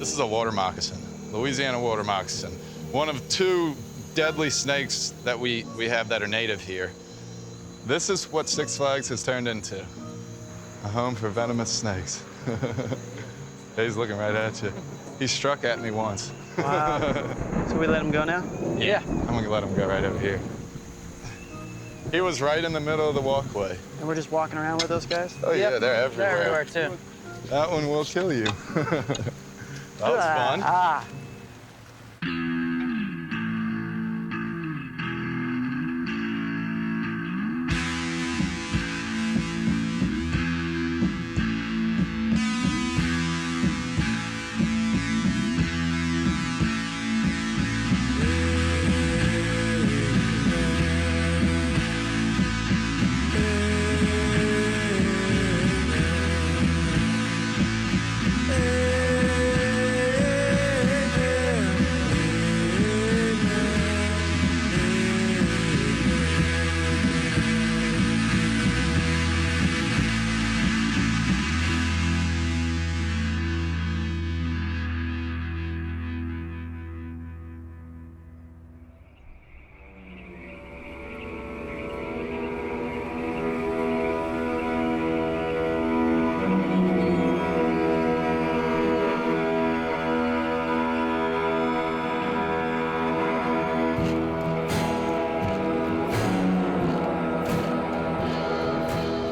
This is a water moccasin, Louisiana water moccasin. One of two deadly snakes that we have that are native here. This is what Six Flags has turned into, a home for venomous snakes. He's looking right at you. He struck at me once. Wow. So we let him go now? Yeah. I'm gonna let him go right over here. He was right in the middle of the walkway. And we're just walking around with those guys? Oh yeah, they're everywhere. They're everywhere too. That one will kill you. That was fun.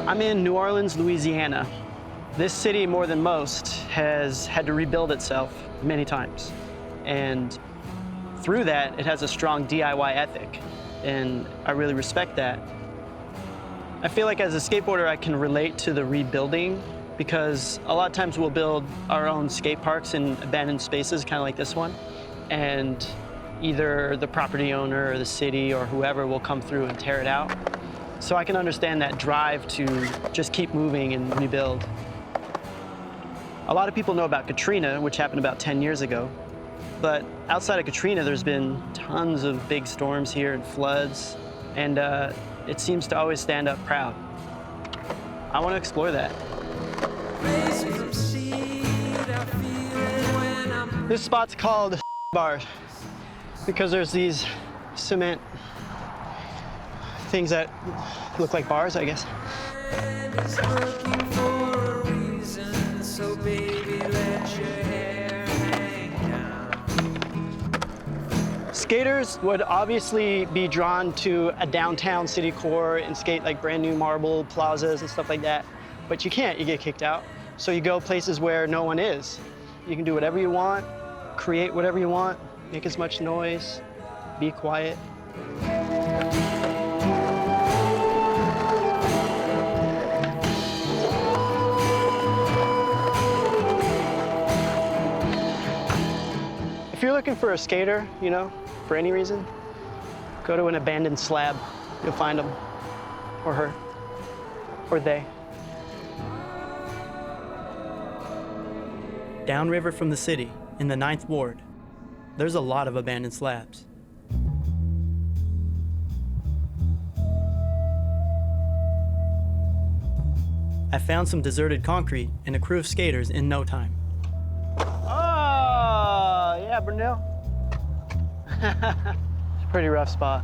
I'm in New Orleans, Louisiana. This city, more than most, has had to rebuild itself many times. And through that, it has a strong DIY ethic. And I really respect that. I feel like as a skateboarder, I can relate to the rebuilding because a lot of times we'll build our own skate parks in abandoned spaces, kind of like this one. And either the property owner or the city or whoever will come through and tear it out. So I can understand that drive to just keep moving and rebuild. A lot of people know about Katrina, which happened about 10 years ago. But outside of Katrina, there's been tons of big storms here and floods. And it seems to always stand up proud. I want to explore that. This spot's called bars because there's these cement things that look like bars, I guess. Skaters would obviously be drawn to a downtown city core and skate like brand new marble plazas and stuff like that, but you can't, you get kicked out. So you go places where no one is. You can do whatever you want, create whatever you want, make as much noise, be quiet. If you're looking for a skater, you know, for any reason, go to an abandoned slab. You'll find him, or her, or they. Downriver from the city, in the 9th Ward, there's a lot of abandoned slabs. I found some deserted concrete and a crew of skaters in no time. Oh, yeah, Brunel. It's a pretty rough spot.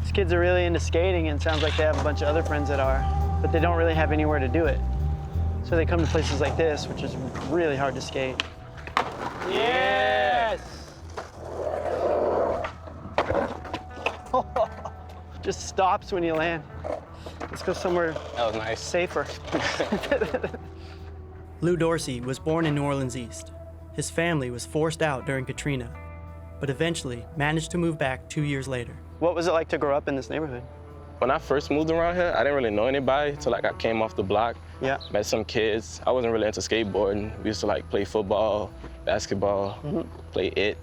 These kids are really into skating, and it sounds like they have a bunch of other friends that are, but they don't really have anywhere to do it. So they come to places like this, which is really hard to skate. Yes! Just stops when you land. Let's go somewhere that was nice. Safer. Lou Dorsey was born in New Orleans East. His family was forced out during Katrina, but eventually managed to move back 2 years later. What was it like to grow up in this neighborhood? When I first moved around here, I didn't really know anybody till like I came off the block. Yeah. Met some kids. I wasn't really into skateboarding. We used to like play football, basketball, play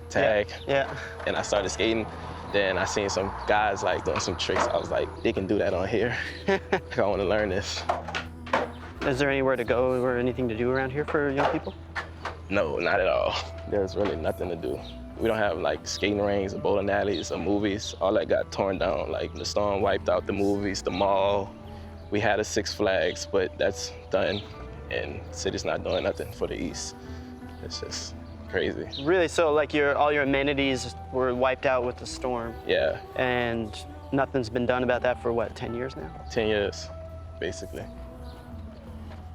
tag. Yeah. And I started skating. Then I seen some guys like doing some tricks. I was like, they can do that on here. Like, I want to learn this. Is there anywhere to go or anything to do around here for young people? No, not at all. There's really nothing to do. We don't have like skating rinks or bowling alleys or movies. All that got torn down. Like the storm wiped out the movies, the mall. We had a Six Flags, but that's done. and the city's not doing nothing for the East. It's just crazy. Really? So like all your amenities were wiped out with the storm, Yeah, and nothing's been done about that for what, 10 years now? 10 years, basically.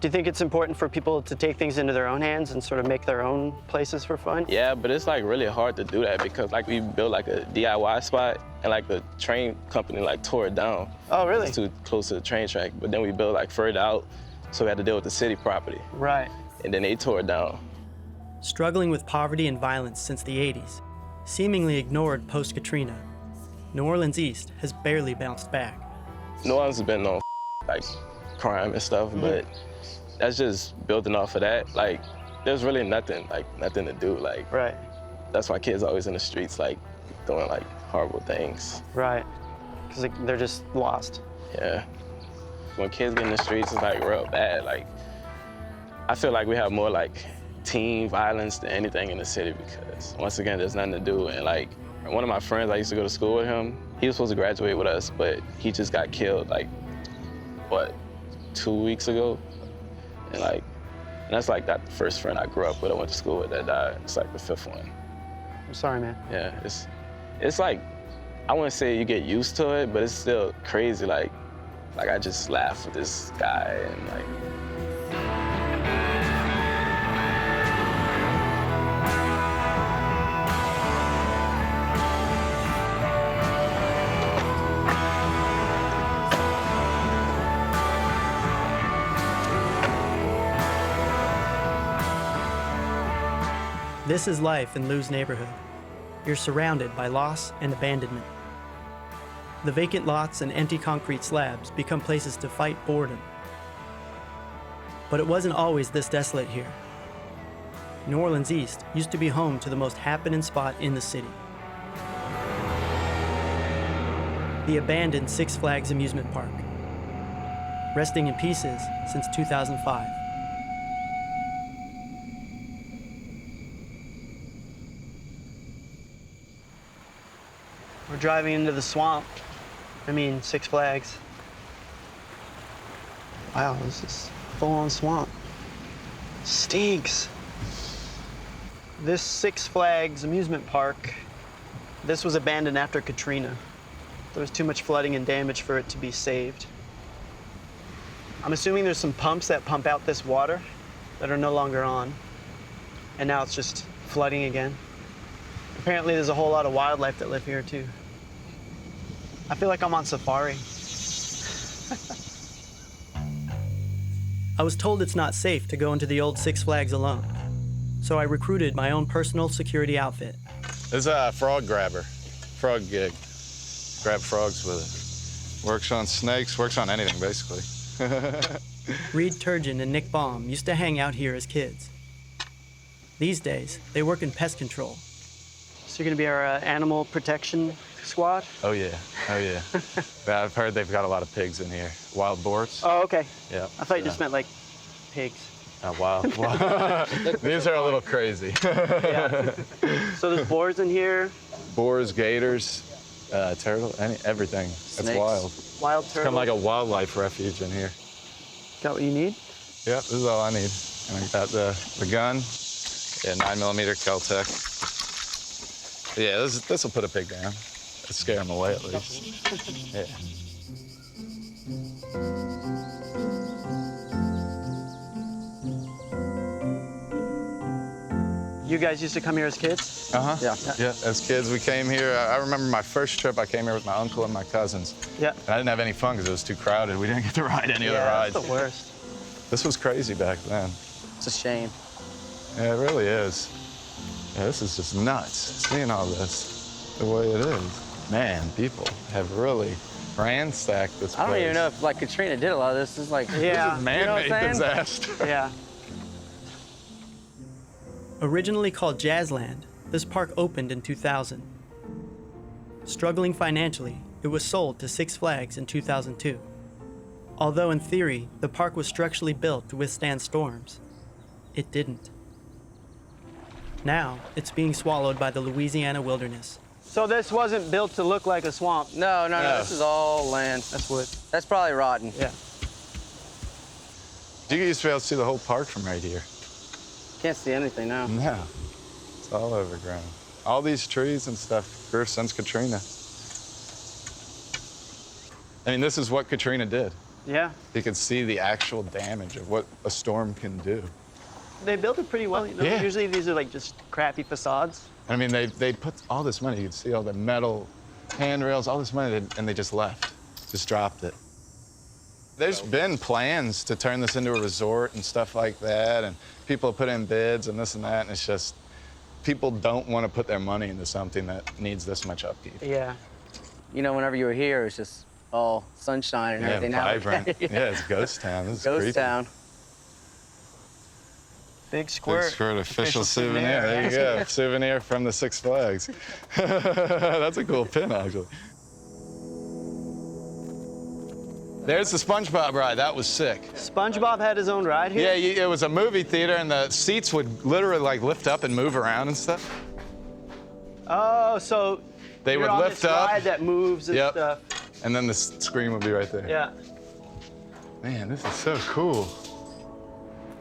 Do you think it's important for people to take things into their own hands and sort of make their own places for fun? Yeah, but it's like really hard to do that because like we built like a DIY spot and like the train company like tore it down. Oh, really? It's too close to the train track. But then we built like further out, so we had to deal with the city property. Right. And then they tore it down. Struggling with poverty and violence since the 80s, seemingly ignored post-Katrina, New Orleans East has barely bounced back. New Orleans has been on like crime and stuff, but that's just building off of that. Like, there's really nothing to do. Like, Right. that's why kids always in the streets, like, doing like horrible things. Right. Because they're just lost. Yeah. When kids get in the streets, it's like real bad. Like, I feel like we have more like teen violence than anything in the city because once again, there's nothing to do. And like, one of my friends, I used to go to school with him, he was supposed to graduate with us, but he just got killed like, what, 2 weeks ago? And like, and that's like that first friend I grew up with, I went to school with that died. It's like the 5th one. I'm sorry, man. Yeah, it's like, I wouldn't say you get used to it, but it's still crazy. Like I just laugh with this guy and like. This is life in Lou's neighborhood. You're surrounded by loss and abandonment. The vacant lots and empty concrete slabs become places to fight boredom. But it wasn't always this desolate here. New Orleans East used to be home to the most happening spot in the city. The abandoned Six Flags Amusement Park, resting in pieces since 2005. We're driving into the swamp. I mean, Six Flags. Wow, this is full-on swamp. Stinks. This Six Flags amusement park, this was abandoned after Katrina. There was too much flooding and damage for it to be saved. I'm assuming there's some pumps that pump out this water that are no longer on. And now it's just flooding again. Apparently there's a whole lot of wildlife that live here too. I feel like I'm on safari. I was told it's not safe to go into the old Six Flags alone, so I recruited my own personal security outfit. This is a frog grabber, frog gig. Grab frogs with it. Works on snakes, works on anything basically. Reed Turgeon and Nick Baum used to hang out here as kids. These days, they work in pest control. So you're gonna be our animal protection squad? Oh yeah, oh yeah. Yeah, I've heard they've got a lot of pigs in here. Wild boars. Oh, okay. Yeah. I thought you just meant like pigs. Wild. These are a little crazy. Yeah. So there's boars in here. Boars, gators, turtle, everything. That's wild. Wild It's turtle. kind of like a wildlife refuge in here. Got what you need? Yeah, this is all I need. And I got the gun, yeah, 9mm Kel-Tec. Yeah, this will put a pig down. It'll scare him away at least. Yeah. You guys used to come here as kids? Uh-huh. Yeah. Yeah, as kids, we came here. I remember my first trip, I came here with my uncle and my cousins. Yeah. And I didn't have any fun because it was too crowded. We didn't get to ride any of the Yeah, rides. that's the worst. This was crazy back then. It's a shame. Yeah, it really is. Yeah, this is just nuts, seeing all this the way it is. Man, people have really ransacked this place. I don't even know if like Katrina did a lot of this. It's like, Yeah. This is man-made you know what I'm saying? disaster. Yeah. Originally called Jazzland, this park opened in 2000. Struggling financially, it was sold to Six Flags in 2002. Although in theory, the park was structurally built to withstand storms, it didn't. Now, it's being swallowed by the Louisiana wilderness. So this wasn't built to look like a swamp. No, No. this is all land. That's wood. That's probably rotten. Yeah. You used to be able to see the whole park from right here. Can't see anything now. No, it's all overgrown. All these trees and stuff grew since Katrina. I mean, this is what Katrina did. Yeah. You could see the actual damage of what a storm can do. They built it pretty well. You know? Yeah. Usually these are like just crappy facades. I mean, they put all this money. You could see all the metal handrails, all this money, and they just left, just dropped it. There's been plans to turn this into a resort and stuff like that, and people have put in bids and this and that, and it's just, people don't want to put their money into something that needs this much upkeep. Yeah. You know, whenever you were here, it was just all sunshine and everything. Now Vibrant. yeah. Yeah, it's ghost town. This is Ghost creepy. town. Big squirt. Big Squirt official souvenir. There you go. Souvenir from the Six Flags. That's a cool pin, actually. There's the SpongeBob ride. That was sick. SpongeBob had his own ride here? Yeah, it was a movie theater, and the seats would literally like lift up and move around and stuff. Oh, so They you're would on lift this up. ride that moves and Yep. stuff. And then the screen would be right there. Yeah. Man, this is so cool.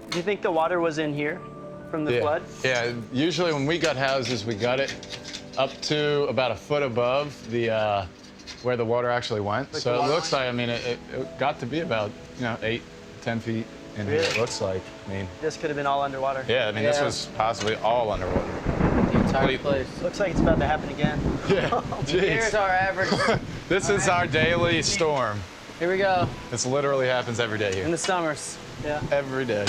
Do you think the water was in here from the flood? Yeah, usually when we gut houses, we gut it up to about a foot above the where the water actually went. Like so the it water looks like, I mean, it got to be about, 8, 10 feet in here, Really? it looks like. I mean, This could have been all underwater. yeah, I mean, this Yeah. was possibly all underwater. The entire Complete- place. Looks like it's about to happen again. Yeah, Here's jeez. our average. This is our daily storm. Here we go. This literally happens every day In here. the summers. Yeah. Every day.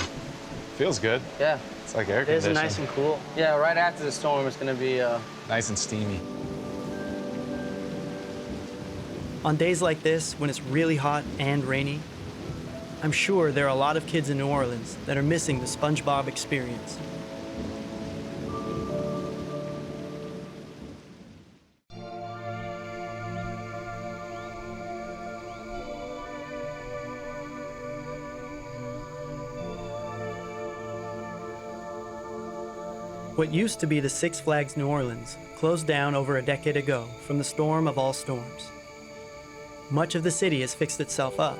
Feels good. Yeah. It's like air It is conditioning. nice and cool. Yeah, right after the storm, it's going to be Nice and steamy. On days like this, when it's really hot and rainy, I'm sure there are a lot of kids in New Orleans that are missing the SpongeBob experience. What used to be the Six Flags New Orleans closed down over a decade ago from the storm of all storms. Much of the city has fixed itself up,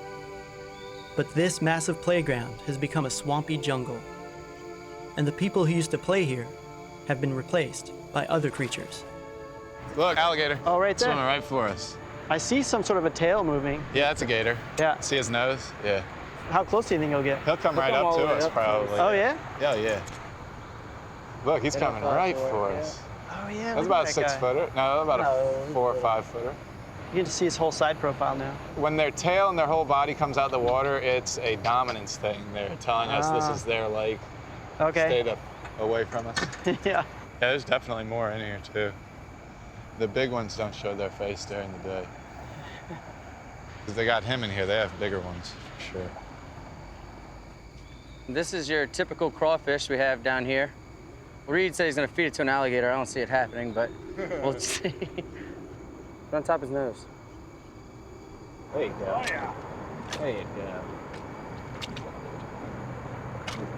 but this massive playground has become a swampy jungle, and the people who used to play here have been replaced by other creatures. Look, alligator. Oh, right there. Swimming right for us. I see some sort of a tail moving. Yeah, that's a gator. Yeah. See his nose? Yeah. How close do you think he'll get? He'll come He'll right come up all to the way us, up. probably. Oh, yeah? Yeah, yeah. Look, he's coming right for us. Oh, yeah. That's look about at a that 6 guy. footer. No, about No, a 4 or 5 footer. You get to see his whole side profile now. When their tail and their whole body comes out of the water, it's a dominance thing. They're telling us this is their lake. Stay Okay. away from us. Yeah. Yeah, there's definitely more in here too. The big ones don't show their face during the day. Because they got him in here, they have bigger ones, for sure. This is your typical crawfish we have down here. Reed said he's gonna feed it to an alligator. I don't see it happening, but we'll see. It's on top of his nose. There you go. Oh, yeah. There you go.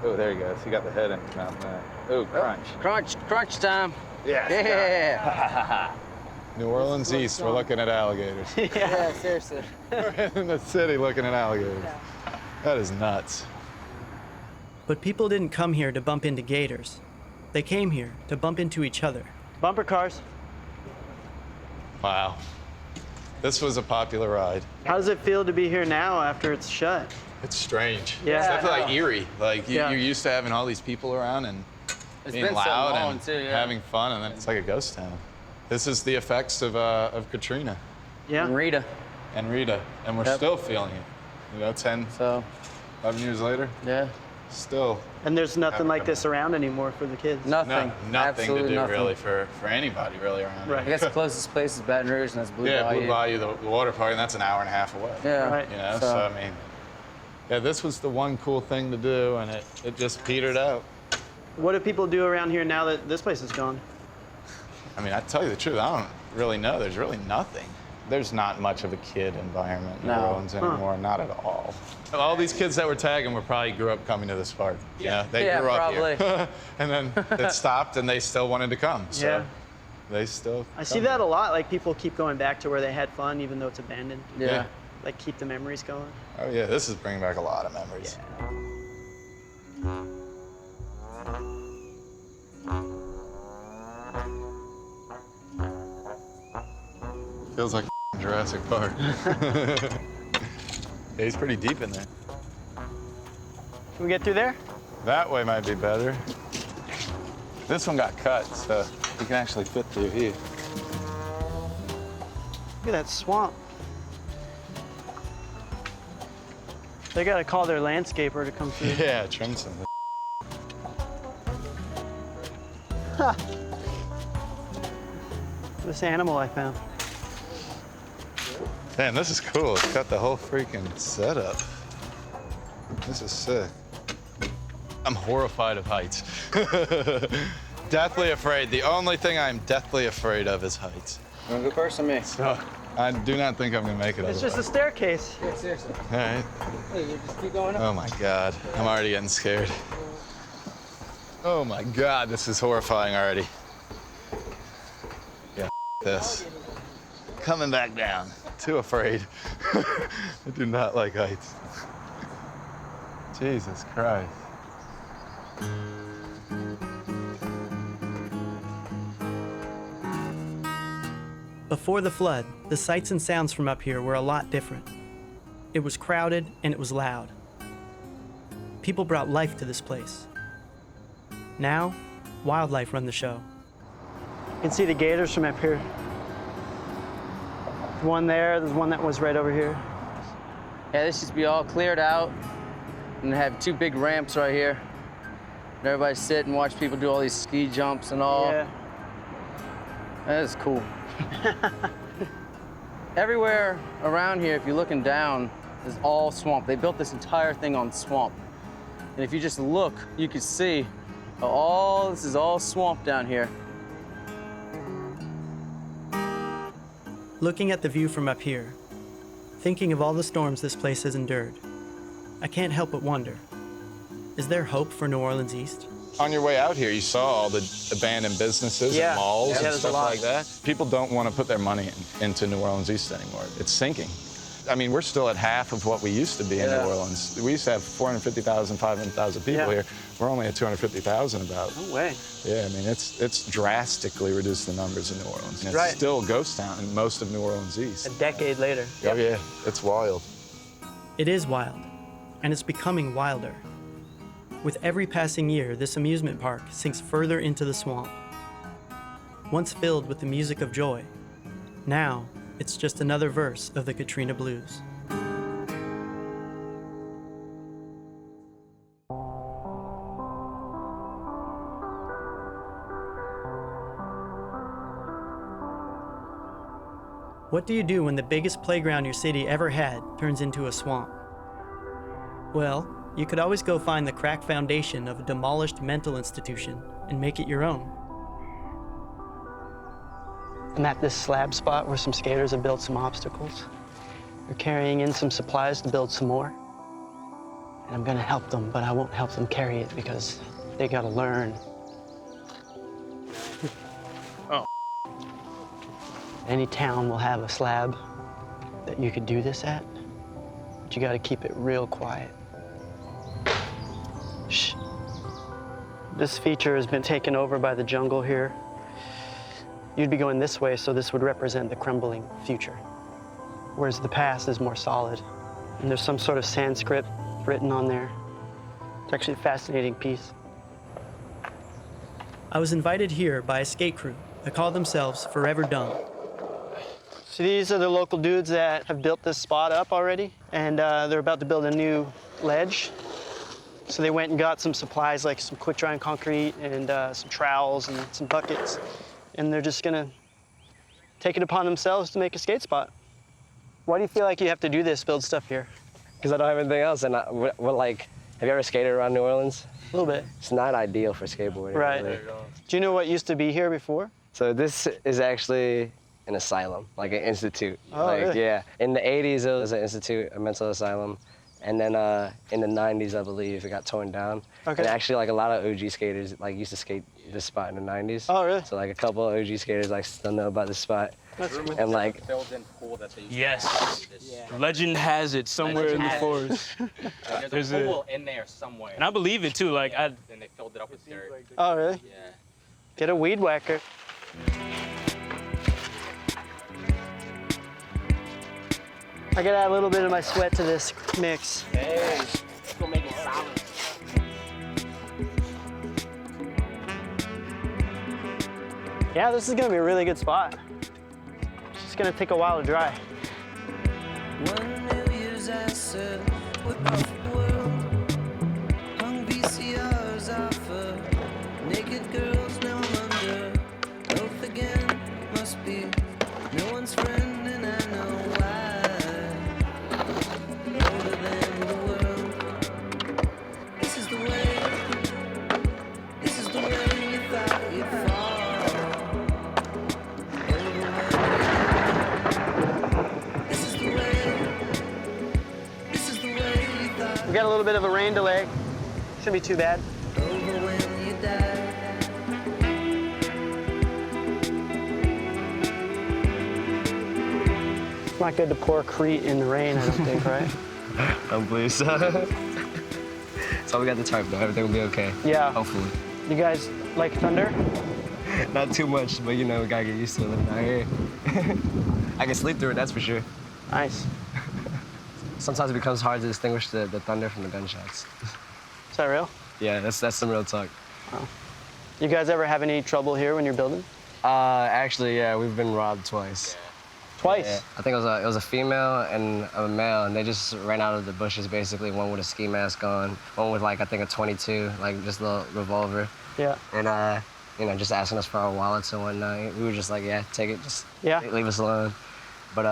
Oh, there he goes. He got the head in his mouth now. Oh, crunch. Crunch time. Yeah. New Orleans East, we're looking at alligators. Yeah, seriously. We're in the city looking at alligators. That is nuts. But people didn't come here to bump into gators. They came here to bump into each other. Bumper cars. Wow. This was a popular ride. How does it feel to be here now after it's shut? It's strange. Yeah. It's definitely like eerie. Like Yeah. you're used to having all these people around and It's being been so loud long, and too, yeah. having fun, and then it's like a ghost town. This is the effects of Katrina Yeah. And Rita. and Rita, and we're Yep. still feeling it. 10, So, 11 years later, yeah. still And there's nothing Haven't like come this around anymore for the kids. Nothing. nothing Absolutely to do nothing. really for anybody really around Right. I here. guess the closest place is Baton Rouge, and that's Blue Yeah, Bayou. Blue Bayou, the water park, and that's an hour and a half away. Yeah. Right. You know, so I mean, yeah, this was the one cool thing to do, and it just petered out. What do people do around here now that this place is gone? I mean, I tell you the truth, I don't really know. There's really nothing. There's not much of a kid environment in New No. Orleans anymore, not at all. All these kids that we're tagging were probably grew up coming to this park. You know, they Yeah, grew up probably. here. And then it stopped and they still wanted to come. So Yeah. they still I see come. that a lot. Like people keep going back to where they had fun, even though it's abandoned. Yeah. Yeah. Like keep the memories going. Oh yeah, this is bringing back a lot of memories. Jurassic Park. Yeah, he's pretty deep in there. Can we get through there? That way might be better. This one got cut, so you can actually fit through here. Look at that swamp. They gotta call their landscaper to come through. Yeah, trim some. This animal I found. Man, this is cool. It's got the whole freaking setup. This is sick. I'm horrified of heights. Deathly afraid. The only thing I'm deathly afraid of is heights. You want to go first or me? So I do not think I'm gonna make it. It's just a staircase. Yeah, seriously. All right. Hey, you just keep going up. Oh my God. I'm already getting scared. Oh my God, this is horrifying already. Yeah, this. Coming back down. Too afraid. I do not like heights. Jesus Christ. Before the flood, the sights and sounds from up here were a lot different. It was crowded and it was loud. People brought life to this place. Now, wildlife run the show. You can see the gators from up here. There's one there's one that was right over here. Yeah, this used to be all cleared out and have two big ramps right here. And everybody sit and watch people do all these ski jumps and all. Yeah. That is cool. Everywhere around here, if you're looking down, is all swamp. They built this entire thing on swamp. And if you just look, you can see this is all swamp down here. Looking at the view from up here, thinking of all the storms this place has endured, I can't help but wonder, is there hope for New Orleans East? On your way out here, you saw all the abandoned businesses and malls and stuff like that. People don't want to put their money into New Orleans East anymore. It's sinking. I mean, we're still at half of what we used to be in New Orleans. We used to have 450,000, 500,000 people here. We're only at 250,000 about. No way. Yeah, I mean, it's drastically reduced the numbers in New Orleans. And it's still a ghost town in most of New Orleans East. A decade later. Oh, yeah, it's wild. It is wild, and it's becoming wilder. With every passing year, this amusement park sinks further into the swamp. Once filled with the music of joy, now it's just another verse of the Katrina Blues. What do you do when the biggest playground your city ever had turns into a swamp? Well, you could always go find the cracked foundation of a demolished mental institution and make it your own. I'm at this slab spot where some skaters have built some obstacles. They're carrying in some supplies to build some more. And I'm gonna help them, but I won't help them carry it because they gotta learn. Oh. Any town will have a slab that you could do this at, but you gotta keep it real quiet. Shh. This feature has been taken over by the jungle here. You'd be going this way, so this would represent the crumbling future. Whereas the past is more solid. And there's some sort of Sanskrit written on there. It's actually a fascinating piece. I was invited here by a skate crew that call themselves Forever Dumb. So these are the local dudes that have built this spot up already, and they're about to build a new ledge. So they went and got some supplies like some quick drying concrete and some trowels and some buckets. And they're just gonna take it upon themselves to make a skate spot. Why do you feel like you have to do this, build stuff here? Because I don't have anything else. And have you ever skated around New Orleans? A little bit. It's not ideal for skateboarding. Right. Really. Do you know what used to be here before? So this is actually an asylum, like an institute. Oh, like, really? Yeah. In the 80s, it was an institute, a mental asylum. And then in the 90s, I believe, it got torn down. Okay. And actually, like, a lot of OG skaters, like, used to skate this spot in the 90s. Oh, really? So, like, a couple of OG skaters, like, still know about this spot. That's cool. And, like, Yes. Legend has it somewhere in the forest. There's a pool in there somewhere. And I believe it too. Like, Then they filled it up with dirt. Oh, really? Yeah. Get a weed whacker. I gotta add a little bit of my sweat to this mix. Hey, let's go make it solid. Yeah, this is gonna be a really good spot. It's just gonna take a while to dry. Naked girls now I'm under oath again. Must be no one's friend, and I know why. Older than the world. This is the way. This is the way you thought you'd fall. This is the way. This is the way you thought. We got a little bit of a rain delay. Shouldn't be too bad. Over when you die. It's not good to pour Crete in the rain, I don't think, right? I don't believe so. So we got the tarp though. Everything will be okay. Yeah. Hopefully. You guys like thunder? Not too much, but you know, we gotta get used to it living out here. I can sleep through it, that's for sure. Nice. Sometimes it becomes hard to distinguish the thunder from the gunshots. Is that real? Yeah, that's some real talk. Wow. You guys ever have any trouble here when you're building? Actually, yeah, we've been robbed twice. Twice? Yeah. I think it was a female and a male, and they just ran out of the bushes, basically. One with a ski mask on, one with, like, I think a 22, like, just a little revolver. Yeah. And, you know, just asking us for our wallets and whatnot. We were just like, yeah, take it, just leave us alone. But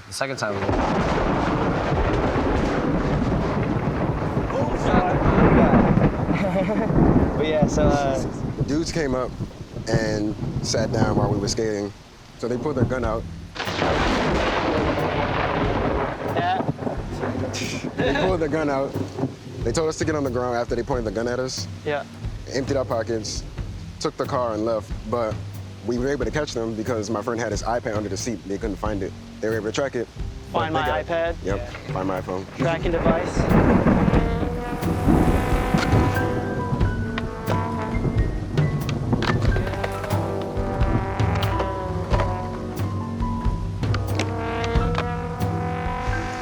the second time, but yeah, so dudes came up and sat down while we were skating. So they pulled their gun out. Yeah. They pulled their gun out. They told us to get on the ground after they pointed the gun at us. Yeah. Emptied our pockets, took the car and left. But we were able to catch them because my friend had his iPad under the seat. They couldn't find it. They were able to track it. Find my iPad? Yep, find my iPhone. Tracking device?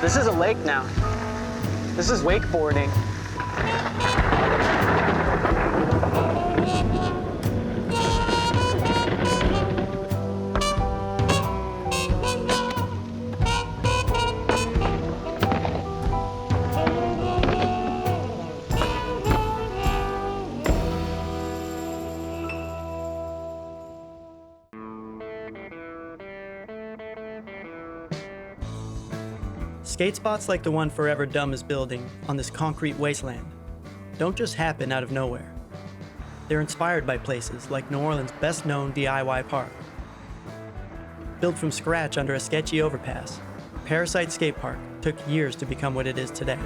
This is a lake now. This is wakeboarding. Skate spots like the one Forever Dumb is building on this concrete wasteland don't just happen out of nowhere. They're inspired by places like New Orleans' best-known DIY park. Built from scratch under a sketchy overpass, Parasite Skate Park took years to become what it is today.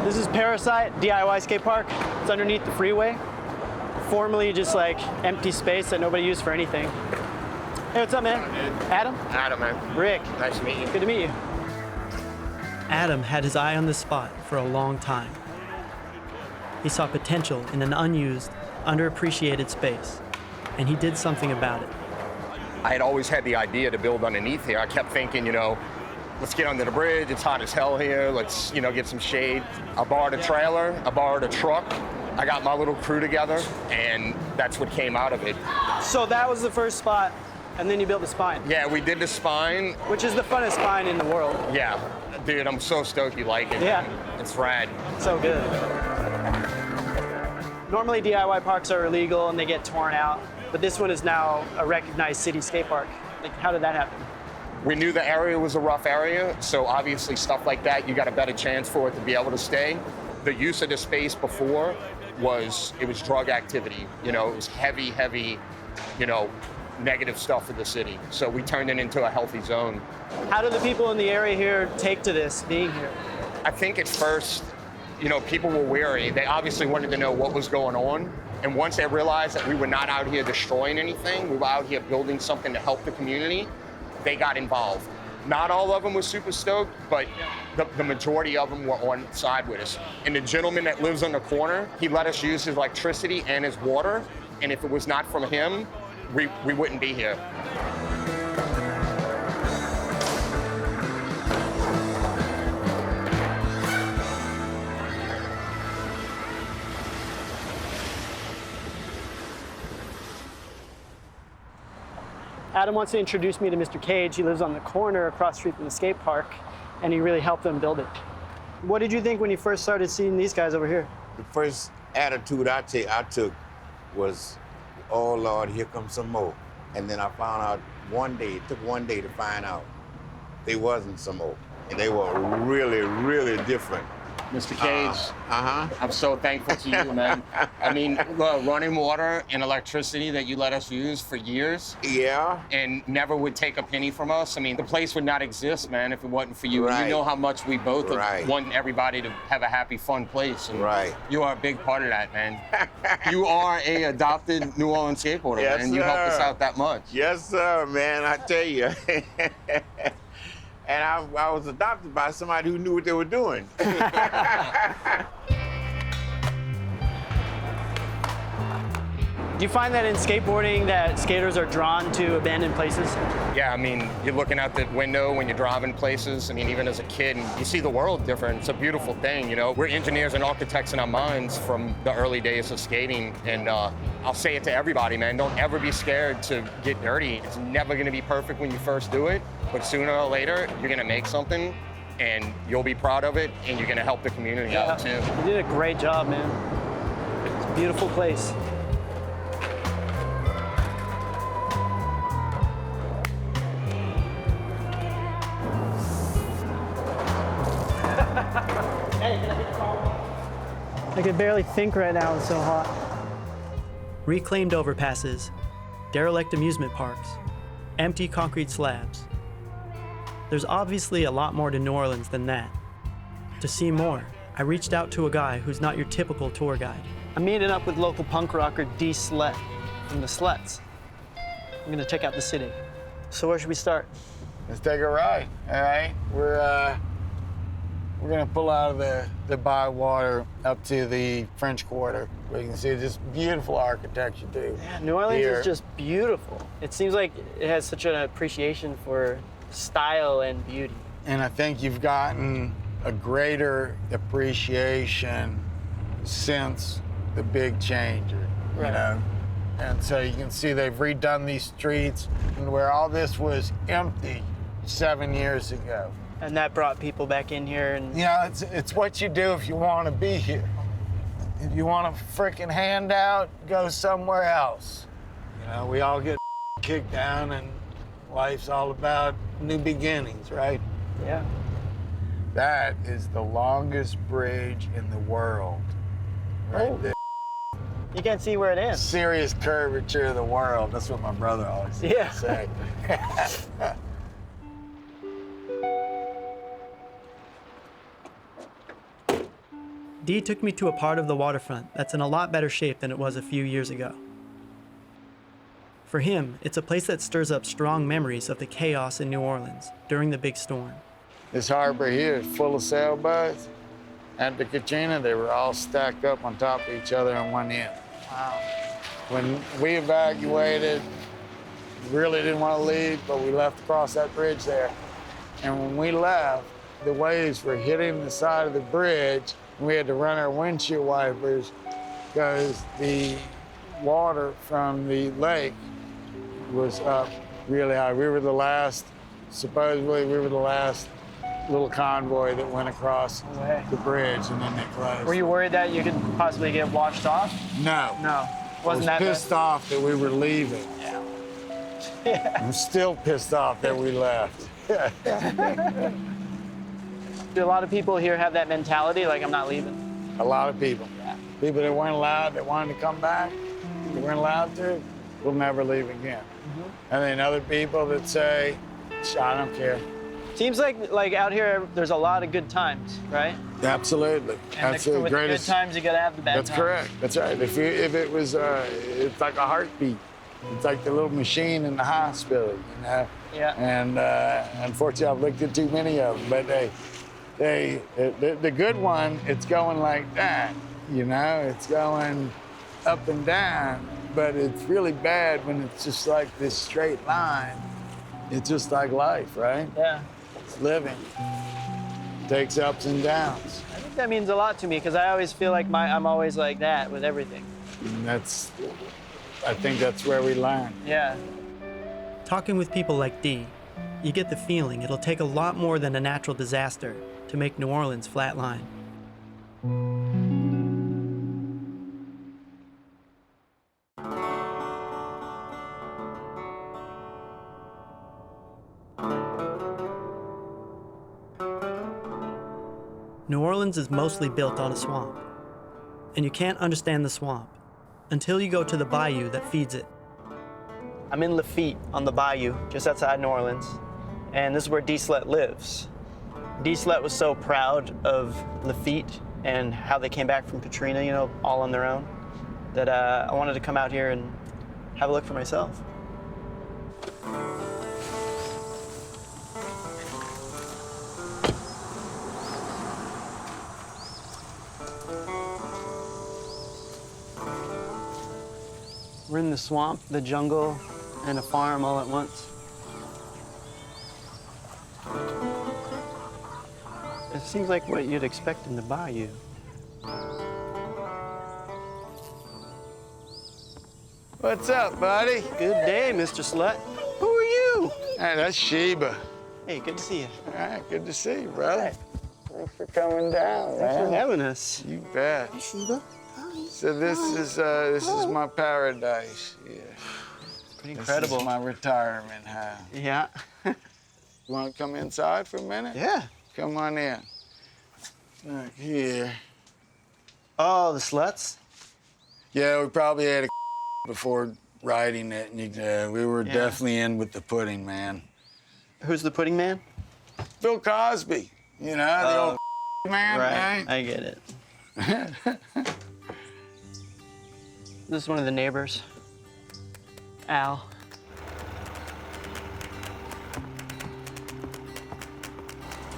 This is Parasite DIY skate park. It's underneath the freeway. Formerly just like empty space that nobody used for anything. Hey, what's up, man? Adam? Adam, man. Rick. Nice to meet you. Good to meet you. Adam had his eye on this spot for a long time. He saw potential in an unused, underappreciated space, and he did something about it. I had always had the idea to build underneath here. I kept thinking, you know, let's get under the bridge. It's hot as hell here. Let's, you know, get some shade. I borrowed a trailer. I borrowed a truck. I got my little crew together, and that's what came out of it. So that was the first spot, and then you built the spine. Yeah, we did the spine. Which is the funnest spine in the world. Yeah. Dude, I'm so stoked you like it. Yeah. It's rad. So good. Normally DIY parks are illegal and they get torn out, but this one is now a recognized city skate park. Like, how did that happen? We knew the area was a rough area, so obviously stuff like that, you got a better chance for it to be able to stay. The use of the space before was drug activity. You know, it was heavy, you know, negative stuff for the city. So we turned it into a healthy zone. How do the people in the area here take to this being here? I think at first, you know, people were wary. They obviously wanted to know what was going on. And once they realized that we were not out here destroying anything, we were out here building something to help the community, they got involved. Not all of them were super stoked, but the majority of them were on side with us. And the gentleman that lives on the corner, he let us use his electricity and his water. And if it was not from him, we wouldn't be here. Adam wants to introduce me to Mr. Cage. He lives on the corner across the street from the skate park, and he really helped them build it. What did you think when you first started seeing these guys over here? The first attitude I took was, oh Lord, here comes some more. And then I found out it took one day to find out there wasn't some more. And they were really, really different. Mr. Cage, I'm so thankful to you, man. I mean, running water and electricity that you let us use for years. Yeah. And never would take a penny from us. I mean, the place would not exist, man, if it wasn't for you. Right. And you know how much we both Right. want everybody to have a happy, fun place. And Right. you are a big part of that, man. You are a adopted New Orleans skateboarder, Yes, man. You helped us sir. out that much. Yes, sir, man, I tell you. And I was adopted by somebody who knew what they were doing. Do you find that in skateboarding that skaters are drawn to abandoned places? Yeah, I mean, you're looking out the window when you're driving places. I mean, even as a kid, and you see the world different. It's a beautiful thing, you know? We're engineers and architects in our minds from the early days of skating. And I'll say it to everybody, man, don't ever be scared to get dirty. It's never gonna be perfect when you first do it, but sooner or later, you're gonna make something and you'll be proud of it and you're gonna help the community out too. You did a great job, man. It's a beautiful place. I could barely think right now, it's so hot. Reclaimed overpasses, derelict amusement parks, empty concrete slabs. There's obviously a lot more to New Orleans than that. To see more, I reached out to a guy who's not your typical tour guide. I'm meeting up with local punk rocker D Slet from the Slets. I'm gonna check out the city. So where should we start? Let's take a ride, all right? We're gonna pull out of the bywater up to the French Quarter, where you can see this beautiful architecture too. Yeah, New Orleans Here. is just beautiful. It seems like it has such an appreciation for style and beauty. And I think you've gotten a greater appreciation since the big change, you know? And so you can see they've redone these streets where all this was empty 7 years ago. And that brought people back in here and... You know, it's what you do if you want to be here. If you want a freaking handout, go somewhere else. You know, we all get kicked down and life's all about new beginnings, right? Yeah. That is the longest bridge in the world, right there. You can't see where it ends. Serious curvature of the world. That's what my brother always used to say. Dee took me to a part of the waterfront that's in a lot better shape than it was a few years ago. For him, it's a place that stirs up strong memories of the chaos in New Orleans during the big storm. This harbor here is full of sailboats. At the Katrina, they were all stacked up on top of each other on one end. Wow. When we evacuated, we really didn't want to leave, but we left across that bridge there. And when we left, the waves were hitting the side of the bridge. We had to run our windshield wipers because the water from the lake was up really high. We were the last, supposedly we were the last little convoy that went across the bridge, and then they closed. Were you worried that you could possibly get washed off? No. No. I Wasn't was that pissed off that we were leaving. Yeah. I'm still pissed off that we left. Do a lot of people here have that mentality, like, I'm not leaving? A lot of people. People that weren't allowed, that wanted to come back, they weren't allowed to, will never leave again. And then other people that say, I don't care. Seems like out here, there's a lot of good times, right? Absolutely. And That's with the the greatest. good times, you gotta have the bad That's times. correct. That's right. If it was, it's like a heartbeat. It's like the little machine in the hospital, you know? Yeah. And unfortunately, I've looked at too many of them, but The good one, it's going like that, you know? It's going up and down, but it's really bad when it's just like this straight line. It's just like life, right? Yeah. It's living. Takes ups and downs. I think that means a lot to me because I always feel like I'm always like that with everything. And I think that's where we learn. Yeah. Talking with people like Dee, you get the feeling it'll take a lot more than a natural disaster to make New Orleans flatline. New Orleans is mostly built on a swamp, and you can't understand the swamp until you go to the bayou that feeds it. I'm in Lafitte on the bayou, just outside New Orleans, and this is where Dee Slett lives. Dee Slett was so proud of Lafitte and how they came back from Katrina, you know, all on their own, that I wanted to come out here and have a look for myself. We're in the swamp, the jungle, and a farm all at once. It seems like what you'd expect in the bayou. What's up, buddy? Good day, Mr. Slett. Who are you? Hey, that's Sheba. Hey, good to see you. All right, good to see you, brother. Thanks for coming down, Thanks for man. having us. You bet. Hi, Sheba. So this is my paradise. Yeah. Pretty incredible. This is my retirement house. Yeah. You want to come inside for a minute? Yeah. Come on in. Look here. Oh, the Slettes? Yeah, we probably had a before riding it, and we were definitely in with the pudding, man. Who's the pudding man? Bill Cosby. You know, the old man. Right. Right? I get it. This is one of the neighbors, Al.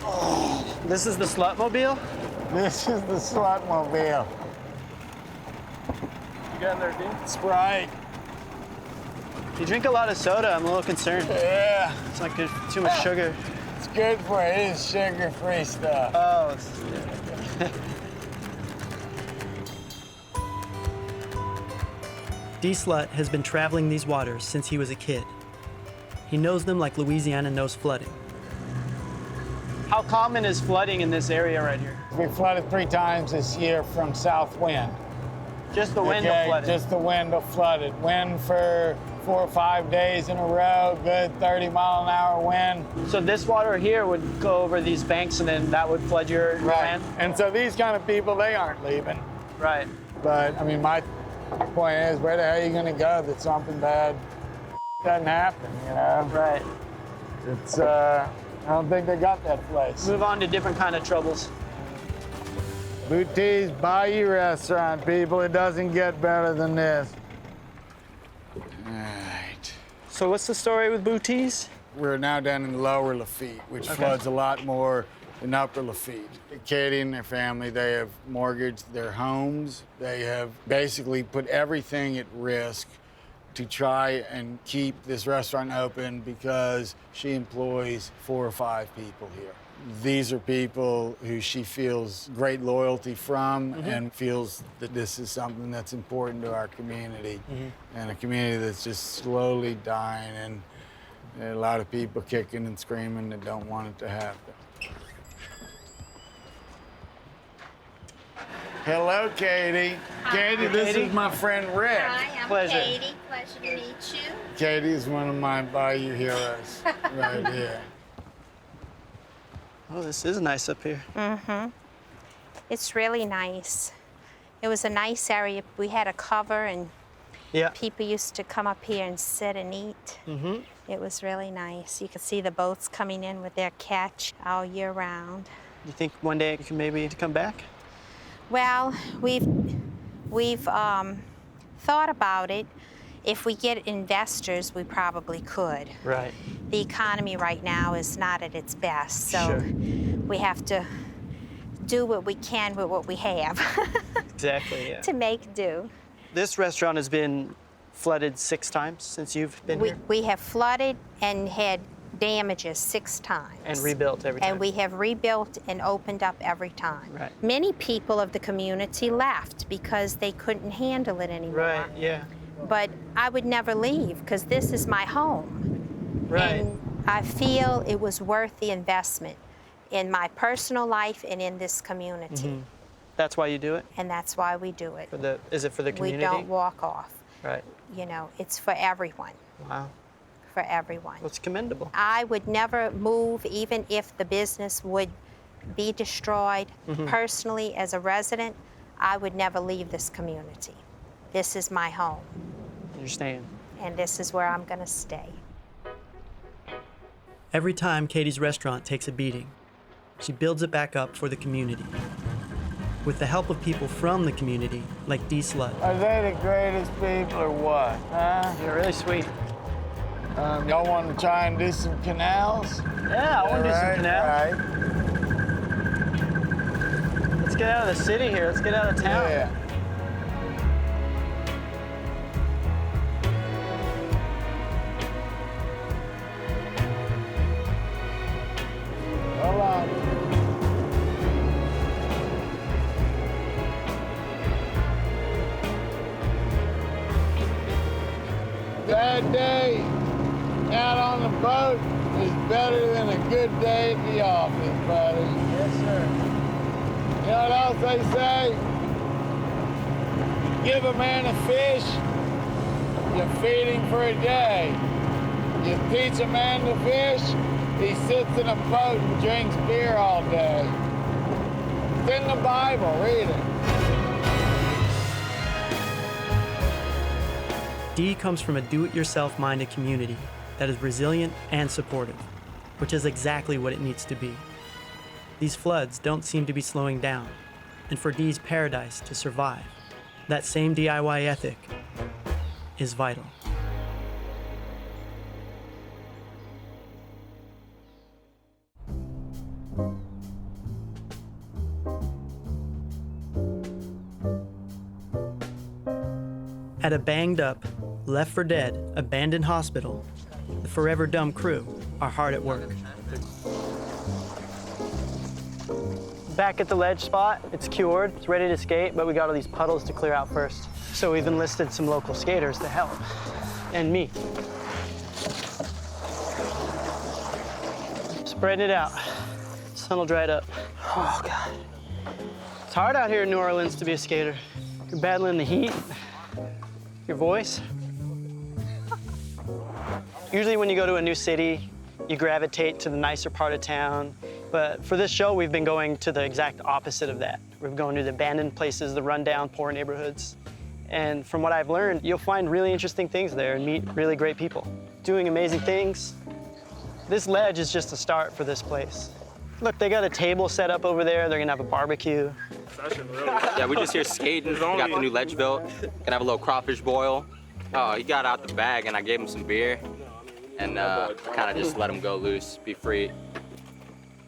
Oh, this is the Slutmobile? This is the Slutmobile. You got in there, dude? Sprite. You drink a lot of soda, I'm a little concerned. Yeah. It's like there's too much sugar. It's good for you. It is sugar-free stuff. Oh, Dee Slett has been traveling these waters since he was a kid. He knows them like Louisiana knows flooding. How common is flooding in this area right here? We flooded 3 times this year from south wind. Just the wind will flood it? Just the wind will flood it. Wind for 4 or 5 days in a row, good 30-mile-an-hour wind. So this water here would go over these banks and then that would flood your land? And so these kind of people, they aren't leaving. Right. But, I mean, my point is, where the hell are you gonna go that something bad doesn't happen, you know? Right. It's, I don't think they got that place. Move on to different kind of troubles. Boutie's Bayou Restaurant, people. It doesn't get better than this. All right. So what's the story with Boutie's? We're now down in lower Lafitte, which floods a lot more than upper Lafitte. Katie and their family, they have mortgaged their homes. They have basically put everything at risk to try and keep this restaurant open because she employs 4 or 5 people here. These are people who she feels great loyalty from and feels that this is something that's important to our community and a community that's just slowly dying, and there are a lot of people kicking and screaming that don't want it to happen. Hello, Katie. Katie, this is my friend Rick. Hi, I'm Pleasure. Katie. Pleasure to meet you. Katie is one of my Bayou heroes right here. Oh, this is nice up here. It's really nice. It was a nice area. We had a cover, and people used to come up here and sit and eat. It was really nice. You could see the boats coming in with their catch all year round. You think one day you can maybe come back? Well, we've thought about it. If we get investors, we probably could. Right. The economy right now is not at its best, so we have to do what we can with what we have. Exactly, yeah. To make do. This restaurant has been flooded 6 times since you've been here? We have flooded and had damages 6 times. And rebuilt every time? And we have rebuilt and opened up every time. Right. Many people of the community left because they couldn't handle it anymore. Right, yeah. But I would never leave because this is my home. Right. And I feel it was worth the investment in my personal life and in this community. Mm-hmm. That's why you do it? And that's why we do it. Is it for the community? We don't walk off. Right. You know, it's for everyone. Wow. For everyone. Well, it's commendable. I would never move even if the business would be destroyed. Mm-hmm. Personally, as a resident, I would never leave this community. This is my home. You're staying. And this is where I'm going to stay. Every time Katie's restaurant takes a beating, she builds it back up for the community. With the help of people from the community, like Dee Slut. Are they the greatest people or what? Huh? You're really sweet. Y'all want to try and do some canals? Yeah, I want to do some canals. Right. Let's get out of the city here. Let's get out of town. Yeah. Hold on. Bad day out on the boat is better than a good day at the office, buddy. Yes, sir. You know what else they say? Give a man a fish, you feed him for a day. You teach a man to fish, he sits in a boat and drinks beer all day. It's in the Bible, read it. Dee comes from a do-it-yourself-minded community that is resilient and supportive, which is exactly what it needs to be. These floods don't seem to be slowing down, and for Dee's paradise to survive, that same DIY ethic is vital. At a banged-up, left for dead, abandoned hospital, the Forever Dumb crew are hard at work. Back at the ledge spot, it's cured, it's ready to skate, but we got all these puddles to clear out first. So we've enlisted some local skaters to help, and me. Spreading it out. Sun will dry it up. Oh, God. It's hard out here in New Orleans to be a skater. You're battling the heat, your voice. Usually when you go to a new city, you gravitate to the nicer part of town. But for this show, we've been going to the exact opposite of that. We've been going to the abandoned places, the rundown, poor neighborhoods. And from what I've learned, you'll find really interesting things there and meet really great people doing amazing things. This ledge is just a start for this place. Look, they got a table set up over there. They're gonna have a barbecue. Yeah, we're just here skating. We got the new ledge built. Gonna have a little crawfish boil. Oh, he got out the bag and I gave him some beer and kind of just let him go loose, be free.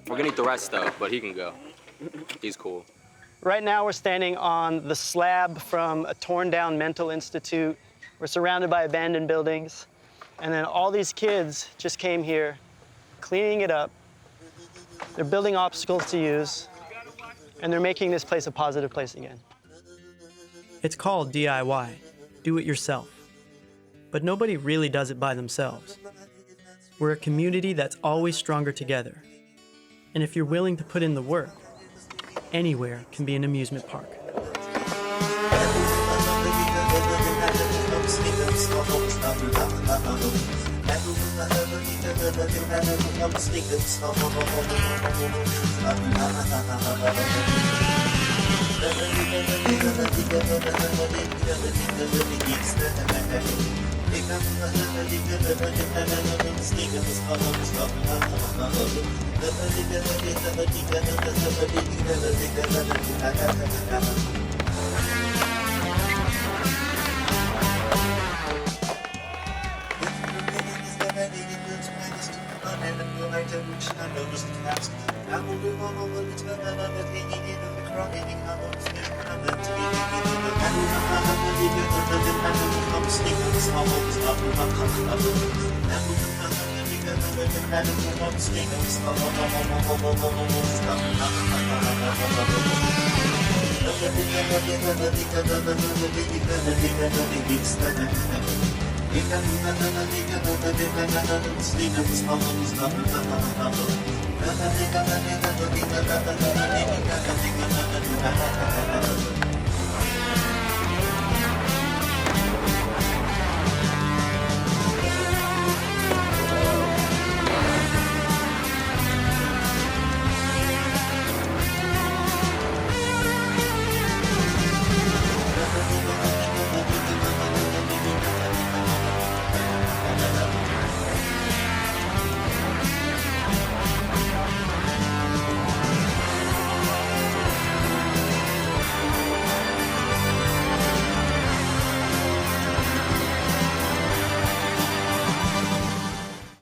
We're gonna eat the rest though, but he can go. He's cool. Right now we're standing on the slab from a torn down mental institute. We're surrounded by abandoned buildings. And then all these kids just came here, cleaning it up. They're building obstacles to use, and they're making this place a positive place again. It's called DIY, do it yourself. But nobody really does it by themselves. We're a community that's always stronger together. And if you're willing to put in the work, anywhere can be an amusement park. I Thank you.